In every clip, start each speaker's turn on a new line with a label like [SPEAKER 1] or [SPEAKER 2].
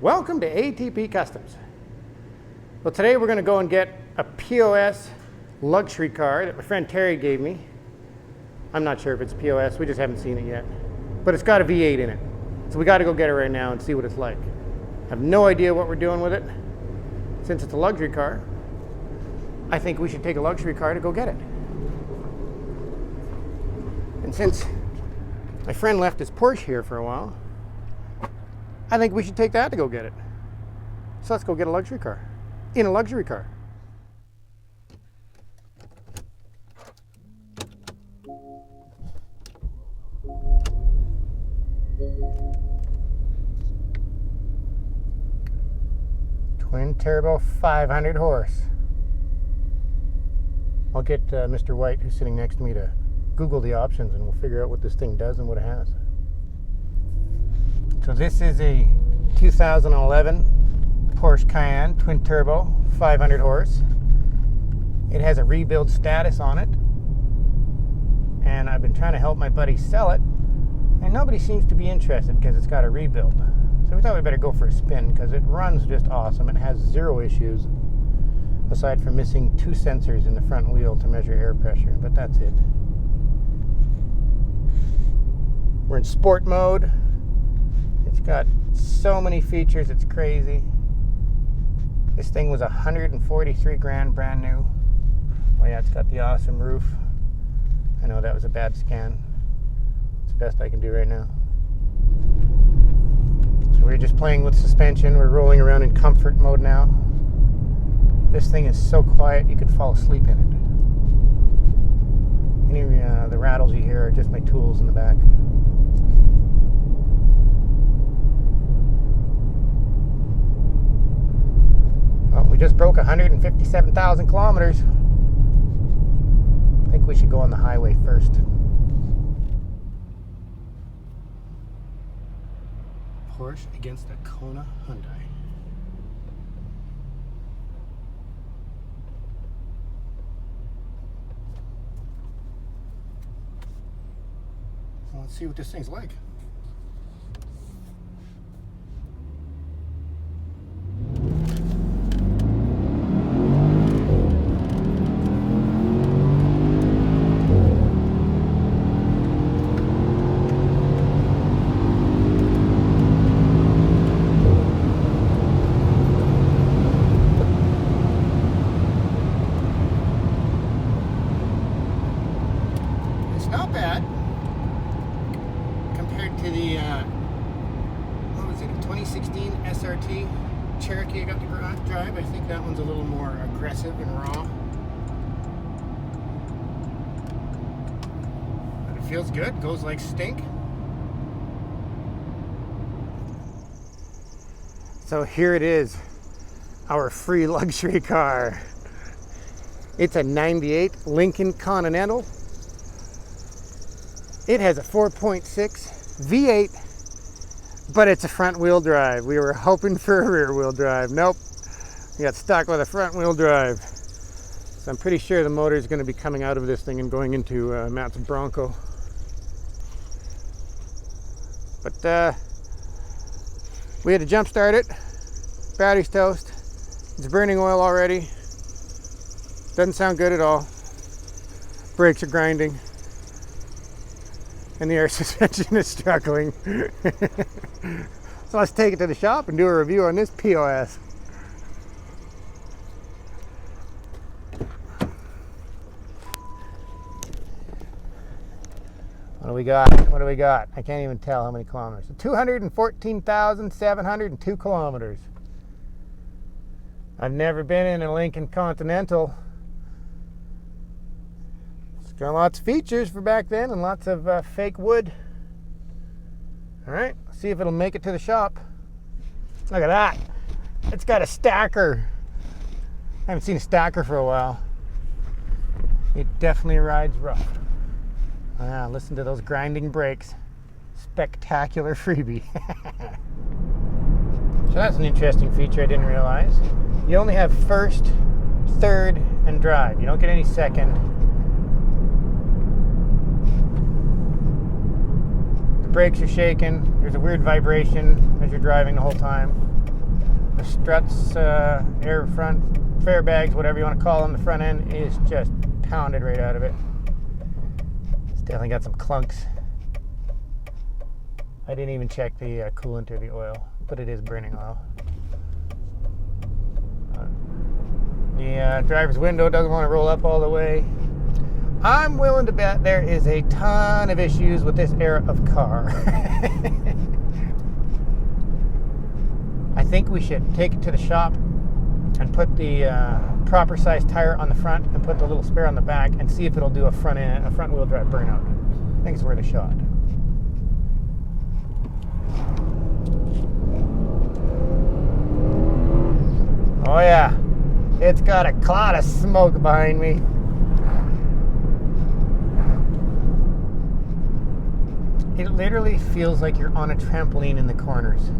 [SPEAKER 1] Welcome to ATP Customs. Well, today we're going to go and get a POS luxury car that my friend Terry gave me. I'm not sure if it's POS, we just haven't seen it yet. But it's got a V8 in it. So we got to go get it right now and see what it's like. I have no idea what we're doing with it. Since it's a luxury car, I think we should take a luxury car to go get it. And since my friend left his Porsche here for a while, I think we should take that to go get it. So let's go get a luxury car. In a luxury car. Twin turbo 500 horse. I'll get Mr. White, who's sitting next to me, to Google the options and we'll figure out what this thing does and what it has. So this is a 2011 Porsche Cayenne twin turbo 500 horse. It has a rebuild status on it, and I've been trying to help my buddy sell it, and nobody seems to be interested because it's got a rebuild. So we thought we'd better go for a spin because it runs just awesome. It has zero issues aside from missing 2 sensors in the front wheel to measure air pressure, but that's it. We're in sport mode. It's got so many features, it's crazy. This thing was 143 grand brand new. Oh yeah, it's got the awesome roof. I know that was a bad scan. It's the best I can do right now. So we're just playing with suspension. We're rolling around in comfort mode now. This thing is so quiet you could fall asleep in it. Any the rattles you hear are just my tools in the back. Well, we just broke 157,000 kilometers. I think we should go on the highway first. Porsche against the Kona Hyundai. Well, let's see what this thing's like. Not bad compared to the what was it, a 2016 SRT Cherokee I got to drive. I think that one's a little more aggressive and raw, but it feels good, goes like stink. So here it is, our free luxury car. It's a 98 Lincoln Continental. It has a 4.6 V8, but it's a front wheel drive. We were hoping for a rear wheel drive. Nope, we got stuck with a front wheel drive. So I'm pretty sure the motor is going to be coming out of this thing and going into Matt's Bronco. But we had to jump start it. Battery's toast. It's burning oil already. Doesn't sound good at all. Brakes are grinding. And the air suspension is struggling. So let's take it to the shop and do a review on this POS. What do we got? What do we got? I can't even tell how many kilometers. 214,702 kilometers. I've never been in a Lincoln Continental. Got lots of features for back then and lots of fake wood. All right, let's see if it'll make it to the shop. Look at that. It's got a stacker. I haven't seen a stacker for a while. It definitely rides rough. Listen to those grinding brakes. Spectacular freebie. So that's an interesting feature I didn't realize. You only have first, third, and drive. You don't get any second. brakes are shaking. There's a weird vibration as you're driving the whole time. the struts, air front, fair bags, whatever you want to call them. The front end is just pounded right out of it. It's definitely got some clunks. I didn't even check the coolant or the oil, but it is burning oil. The driver's window doesn't want to roll up all the way. I'm willing to bet there is a ton of issues with this era of car. I think we should take it to the shop and put the proper size tire on the front and put the little spare on the back and see if it'll do a front wheel drive burnout. I think it's worth a shot. Oh yeah, it's got a cloud of smoke behind me. It literally feels like you're on a trampoline in the corners.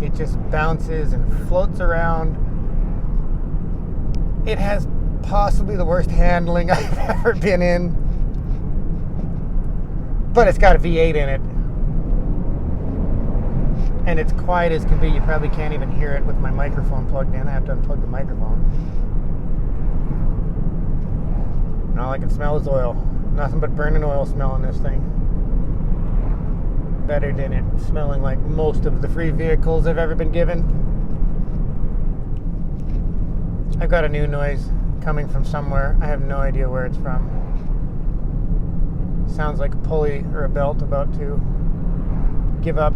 [SPEAKER 1] It just bounces and floats around. It has possibly the worst handling I've ever been in. But it's got a V8 in it. And it's quiet as can be. You probably can't even hear it with my microphone plugged in. I have to unplug the microphone. And all I can smell is oil. Nothing but burning oil smell in this thing. Better than it smelling like most of the free vehicles I've ever been given. I've got a new noise coming from somewhere. I have no idea where it's from. Sounds like a pulley or a belt about to give up.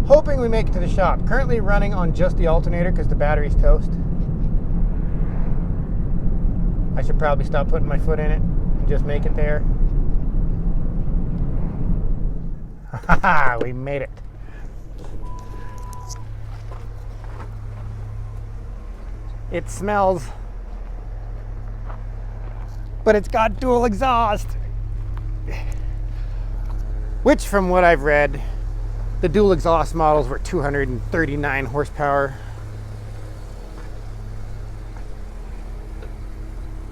[SPEAKER 1] Hoping we make it to the shop. Currently running on just the alternator because the battery's toast. I should probably stop putting my foot in it and just make it there. Haha, we made it. It smells, but it's got dual exhaust. Which, from what I've read, the dual exhaust models were 239 horsepower.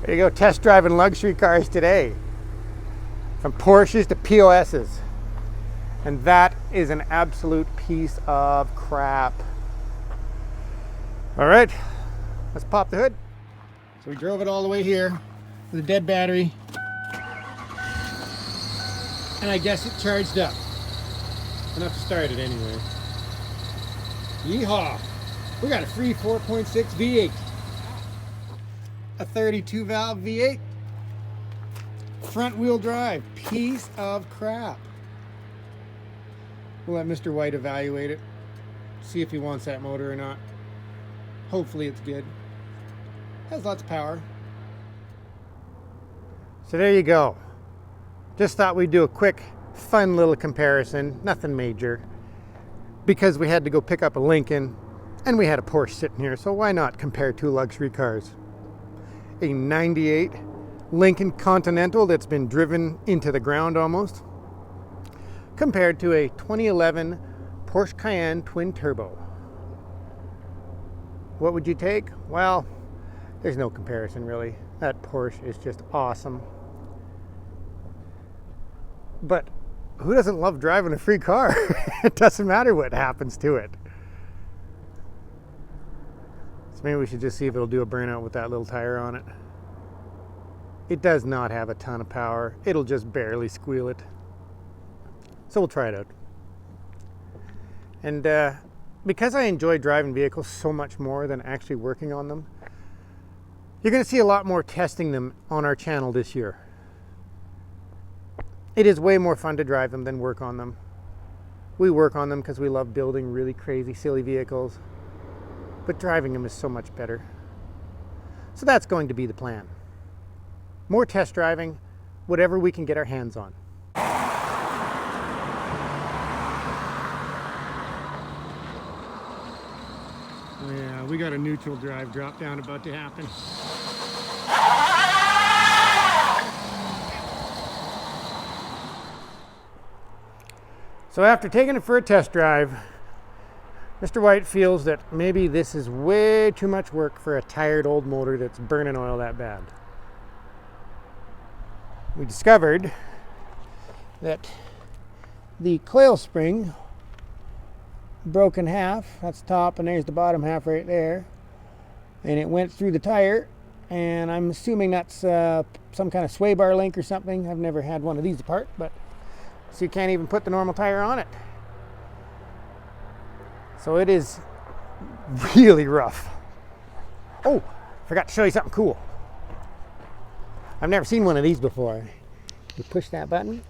[SPEAKER 1] There you go, test driving luxury cars today. From Porsches to POSs. And that is an absolute piece of crap. All right, let's pop the hood. So we drove it all the way here with a dead battery. And I guess it charged up. Enough to start it anyway. Yeehaw! We got a free 4.6 V8. A 32 valve V8. Front wheel drive. Piece of crap. We'll let Mr. White evaluate it. See if he wants that motor or not. Hopefully it's good. Has lots of power. So there you go. Just thought we'd do a quick, fun little comparison. Nothing major. Because we had to go pick up a Lincoln and we had a Porsche sitting here. So why not compare two luxury cars? A 98 Lincoln Continental that's been driven into the ground almost, compared to a 2011 Porsche Cayenne twin turbo. What would you take? Well, there's no comparison really. That Porsche is just awesome. But who doesn't love driving a free car? It doesn't matter what happens to it. So maybe we should just see if it'll do a burnout with that little tire on it. It does not have a ton of power. It'll just barely squeal it. So we'll try it out. And because I enjoy driving vehicles so much more than actually working on them, you're going to see a lot more testing them on our channel this year. It is way more fun to drive them than work on them. We work on them because we love building really crazy, silly vehicles. But driving them is so much better. So that's going to be the plan. More test driving, whatever we can get our hands on. Yeah, we got a neutral drive drop down about to happen. So after taking it for a test drive, Mr. White feels that maybe this is way too much work for a tired old motor that's burning oil that bad. We discovered that the coil spring broken half. That's the top, and there's the bottom half right there. And it went through the tire, and I'm assuming that's some kind of sway bar link or something. I've never had one of these apart, but so you can't even put the normal tire on it. So it is really rough. Oh, forgot to show you something cool. I've never seen one of these before. You push that button,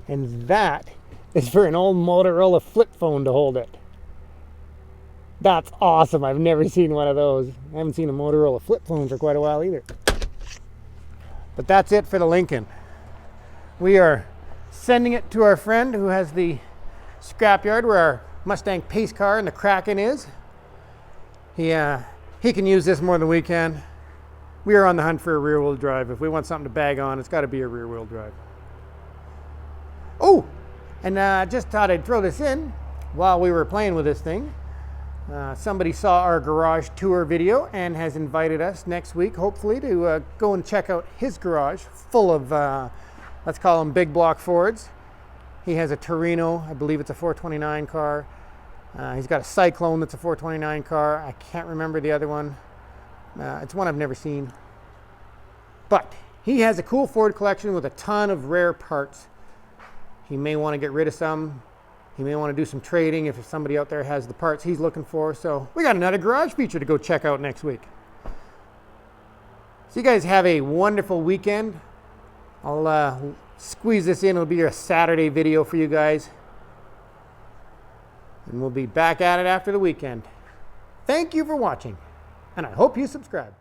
[SPEAKER 1] and that is for an old Motorola flip phone to hold it. That's awesome. I've never seen one of those. I haven't seen a Motorola flip phone for quite a while either. But that's it for the Lincoln. We are sending it to our friend who has the scrapyard where our Mustang pace car and the Kraken is. He can use this more than we can. We are on the hunt for a rear-wheel drive. If we want something to bag on, it's got to be a rear-wheel drive. Oh, and just thought I'd throw this in while we were playing with this thing. Somebody saw our garage tour video and has invited us next week, hopefully, to go and check out his garage full of, let's call them big block Fords. He has a Torino, I believe it's a 429 car. He's got a Cyclone that's a 429 car. I can't remember the other one. It's one I've never seen. But he has a cool Ford collection with a ton of rare parts. He may want to get rid of some. He may want to do some trading if somebody out there has the parts he's looking for. So we got another garage feature to go check out next week. So you guys have a wonderful weekend. I'll squeeze this in. It'll be a Saturday video for you guys. And we'll be back at it after the weekend. Thank you for watching, and I hope you subscribe.